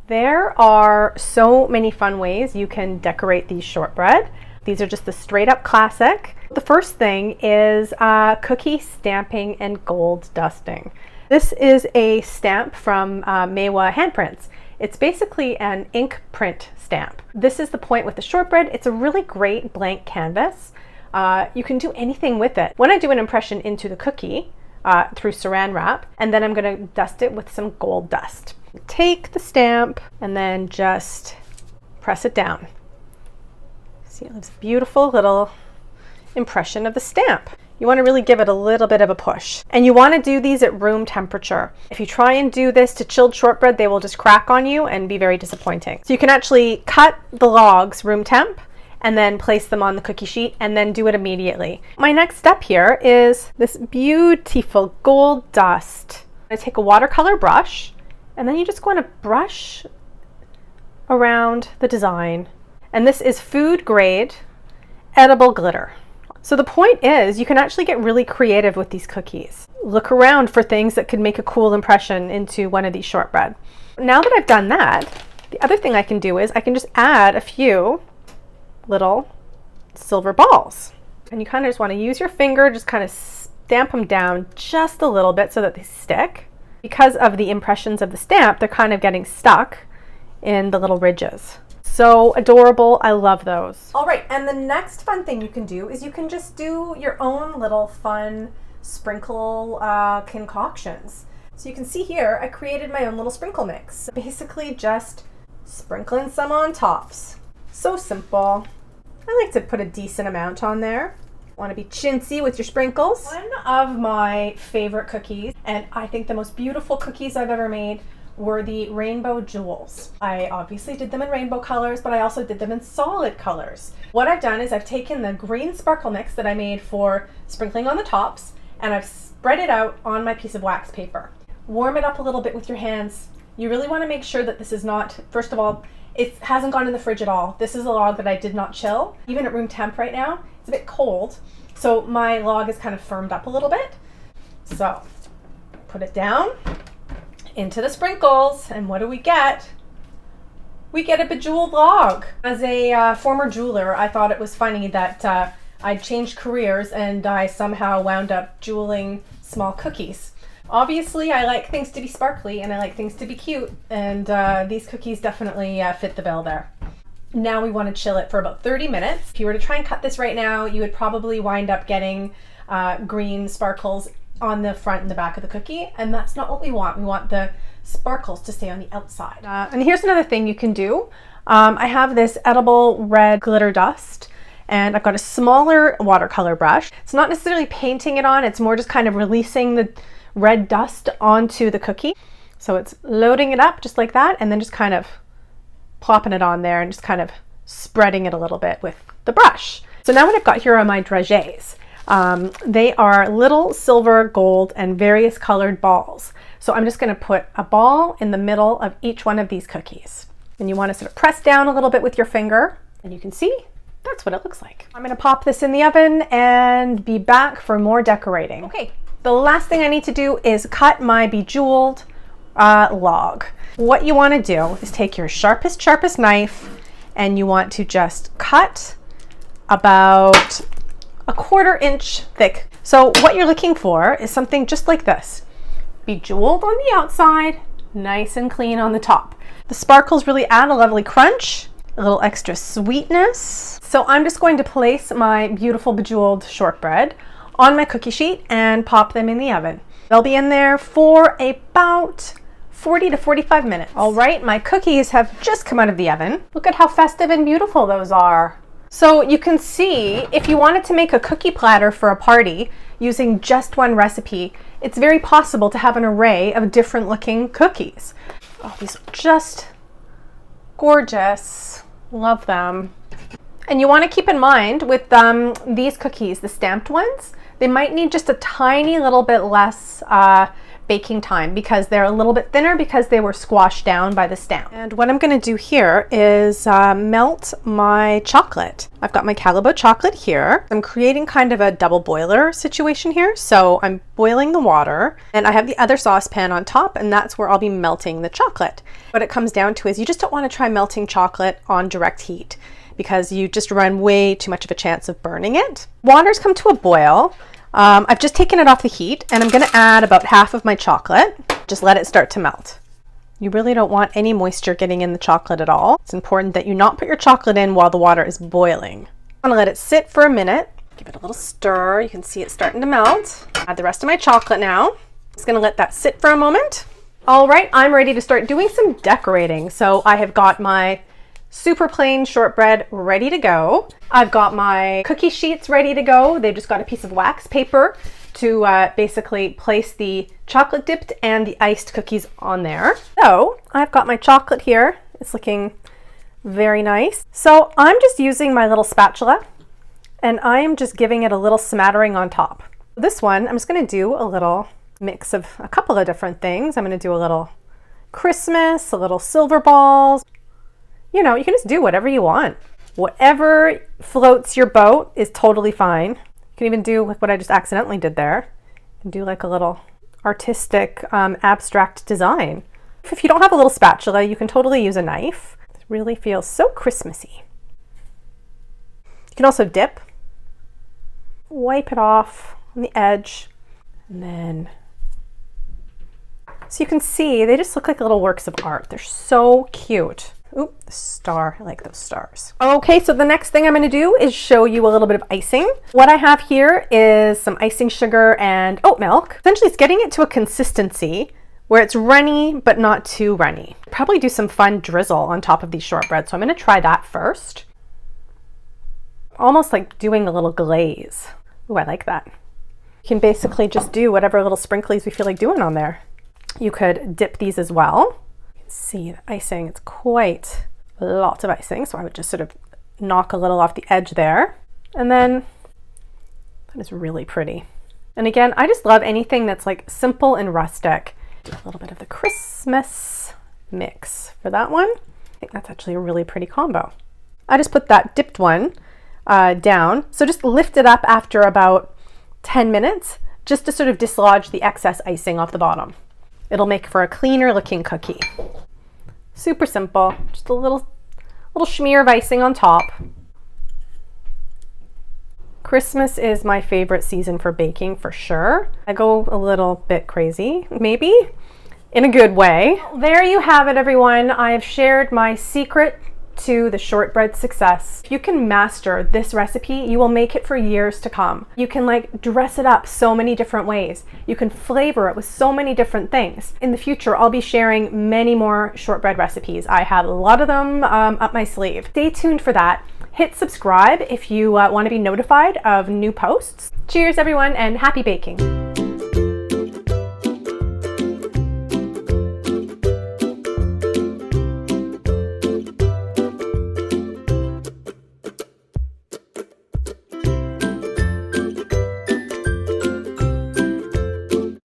There are so many fun ways you can decorate these shortbread. These are just the straight up classic. The first thing is cookie stamping and gold dusting. This is a stamp from Maewa Handprints. It's basically an ink print stamp. This is the point with the shortbread. It's a really great blank canvas. You can do anything with it. When I do an impression into the cookie through saran wrap, and then I'm going to dust it with some gold dust. Take the stamp and then just press it down. See, it leaves a beautiful little impression of the stamp. You want to really give it a little bit of a push. And you want to do these at room temperature. If you try and do this to chilled shortbread, they will just crack on you and be very disappointing. So you can actually cut the logs room temp and then place them on the cookie sheet and then do it immediately. My next step here is this beautiful gold dust. I take a watercolor brush and then you just want to brush around the design. And this is food grade edible glitter. So the point is you can actually get really creative with these cookies. Look around for things that could make a cool impression into one of these shortbread. Now that I've done that, the other thing I can do is I can just add a few little silver balls. And you kind of just want to use your finger, just kind of stamp them down just a little bit so that they stick. Because of the impressions of the stamp, they're kind of getting stuck in the little ridges. So adorable. I love those. All right, and the next fun thing you can do is you can just do your own little fun sprinkle concoctions. So you can see here, I created my own little sprinkle mix. Basically just sprinkling some on tops. So simple. I like to put a decent amount on there. Want to be chintzy with your sprinkles. One of my favorite cookies, and I think the most beautiful cookies I've ever made, were the rainbow jewels. I obviously did them in rainbow colors, but I also did them in solid colors. What I've done is I've taken the green sparkle mix that I made for sprinkling on the tops, and I've spread it out on my piece of wax paper. Warm it up a little bit with your hands. You really want to make sure that this is not, first of all, it hasn't gone in the fridge at all. This is a log that I did not chill. Even at room temp right now, it's a bit cold. So my log is kind of firmed up a little bit. So put it down into the sprinkles, and what do we get? We get a bejeweled log. As a former jeweler, I thought it was funny that I'd changed careers and I somehow wound up jeweling small cookies. Obviously, I like things to be sparkly and I like things to be cute, and these cookies definitely fit the bill there. Now we want to chill it for about 30 minutes. If you were to try and cut this right now, you would probably wind up getting green sparkles on the front and the back of the cookie, and that's not what we want. We want the sparkles to stay on the outside. And here's another thing you can do. I have this edible red glitter dust, and I've got a smaller watercolor brush. It's not necessarily painting it on, it's more just kind of releasing the red dust onto the cookie. So it's loading it up just like that, and then just kind of plopping it on there and just kind of spreading it a little bit with the brush. So now what I've got here are my dragées. They are little silver, gold, and various colored balls. So I'm just going to put a ball in the middle of each one of these cookies. And you want to sort of press down a little bit with your finger, and you can see that's what it looks like. I'm going to pop this in the oven and be back for more decorating. Okay, the last thing I need to do is cut my bejeweled log. What you want to do is take your sharpest knife, and you want to just cut about a 1/4 inch thick. So what you're looking for is something just like this. Bejeweled on the outside, nice and clean on the top. The sparkles really add a lovely crunch, a little extra sweetness. So I'm just going to place my beautiful bejeweled shortbread on my cookie sheet and pop them in the oven. They'll be in there for about 40 to 45 minutes. All right, my cookies have just come out of the oven. Look at how festive and beautiful those are. So you can see, if you wanted to make a cookie platter for a party using just one recipe, it's very possible to have an array of different looking cookies. Oh, these are just gorgeous. Love them. And you want to keep in mind with these cookies, the stamped ones, they might need just a tiny little bit less baking time because they're a little bit thinner because they were squashed down by the stamp. And what I'm going to do here is melt my chocolate. I've got my Calibo chocolate here. I'm creating kind of a double boiler situation here. So I'm boiling the water and I have the other saucepan on top, and that's where I'll be melting the chocolate. What it comes down to is you just don't want to try melting chocolate on direct heat because you just run way too much of a chance of burning it. Water's come to a boil. I've just taken it off the heat and I'm going to add about half of my chocolate. Just let it start to melt. You really don't want any moisture getting in the chocolate at all. It's important that you not put your chocolate in while the water is boiling. I'm going to let it sit for a minute. Give it a little stir. You can see it starting to melt. Add the rest of my chocolate now. Just going to let that sit for a moment. All right, I'm ready to start doing some decorating. So I have got my super plain shortbread ready to go. I've got my cookie sheets ready to go. They've just got a piece of wax paper to basically place the chocolate dipped and the iced cookies on there. So I've got my chocolate here. It's looking very nice. So I'm just using my little spatula and I'm just giving it a little smattering on top. This one, I'm just going to do a little mix of a couple of different things. I'm going to do a little Christmas, a little silver balls. You know, you can just do whatever you want. Whatever floats your boat is totally fine. You can even do like what I just accidentally did there. You can do like a little artistic, abstract design. If you don't have a little spatula, you can totally use a knife. It really feels so Christmassy. You can also dip, wipe it off on the edge, and then so you can see they just look like little works of art. They're so cute. Ooh, the star. I like those stars. Okay, so the next thing I'm going to do is show you a little bit of icing. What I have here is some icing sugar and oat milk. Essentially, it's getting it to a consistency where it's runny, but not too runny. Probably do some fun drizzle on top of these shortbreads, so I'm going to try that first. Almost like doing a little glaze. Ooh, I like that. You can basically just do whatever little sprinklies we feel like doing on there. You could dip these as well. See the icing, it's quite lots of icing, so I would just sort of knock a little off the edge there, and then that is really pretty. And again, I just love anything that's like simple and rustic. Do a little bit of the Christmas mix for that one. I think that's actually a really pretty combo. I just put that dipped one down, so just lift it up after about 10 minutes just to sort of dislodge the excess icing off the bottom. It'll make for a cleaner looking cookie. Super simple, just a little smear of icing on top. Christmas is my favorite season for baking for sure. I go a little bit crazy, maybe, in a good way. There you have it, everyone. I have shared my secret to the shortbread success. If you can master this recipe, you will make it for years to come. You can like dress it up so many different ways. You can flavor it with so many different things. In the future, I'll be sharing many more shortbread recipes. I have a lot of them up my sleeve. Stay tuned for that. Hit subscribe if you want to be notified of new posts. Cheers, everyone, and happy baking.